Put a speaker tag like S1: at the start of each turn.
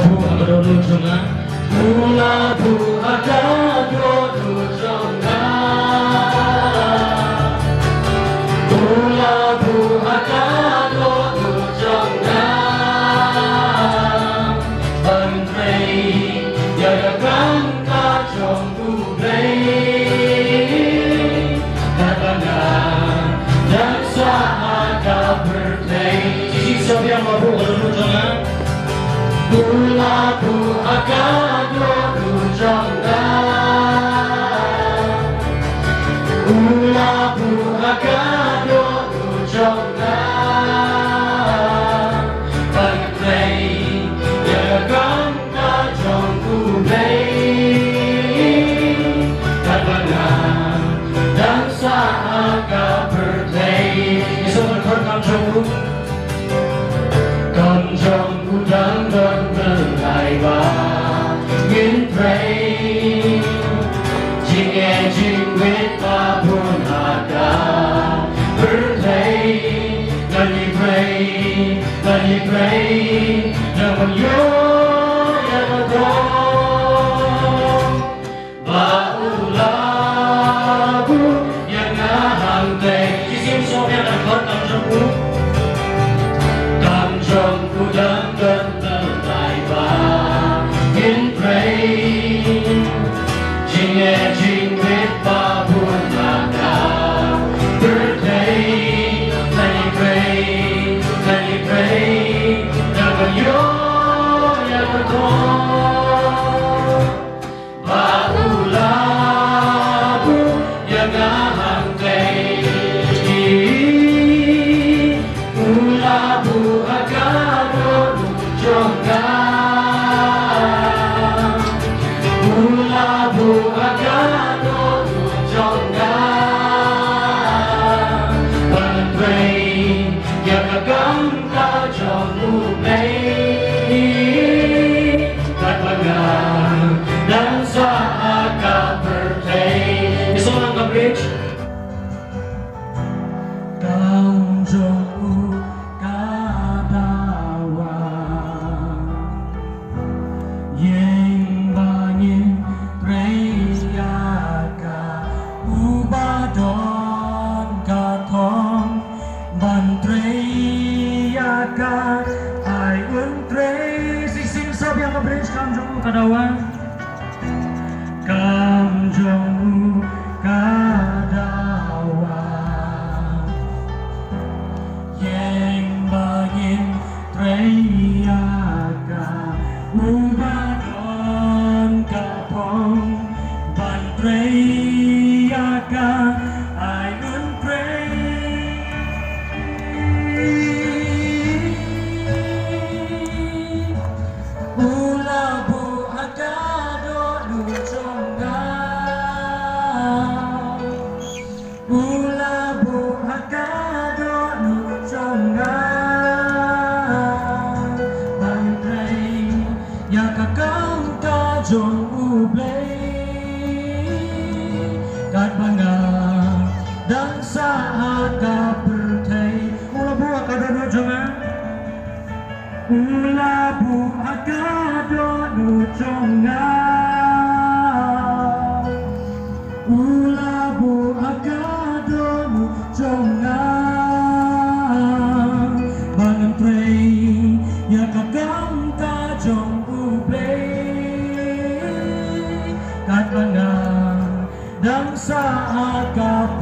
S1: bu agado jonga mula bu agado jonga mula bu agado jonga Andre ya kan ka jong bu play katana dan sahaga berplay siapa yang mahu agado jonga mula bu agado jonga mula bu agado jonga Pantai ya kan ka jong bu play katana dan sahaga berplay isok kan jong dan berlai ba nghìn pray jing e jing with ba pun ada berlai lagi pray namun yo ya dong ba ulagu yang ngahang teh jisim so yang angkot tam jengku dan terlai ba in pray jing e jing with ba pun ada birthday lagi pray naman yo ya bertong ba ulabu yang ngahang teh ulabu agado jonga ulabu agado jonga Pantai ya kagam ka jong bu play katbangan dan saaka birthday isok lang ka bridge kaum jong kadawa yang banyin reyaka ubadon katong ban reyaka ai untrey sing sab yang kabridge kam jong kadawa kam jong kadawa yang banyin reyaka ubadon katong ban reyaka ai untrey ulabu agado jonga ulabu agado jonga Pantai ya kakang ka jong ublay katbangan dan sahaga birthday ulabu agado jonga ulabu agado jonga ulabu agado jonga bangan pray ya kagam ka jong ublay katbangan dan sahaga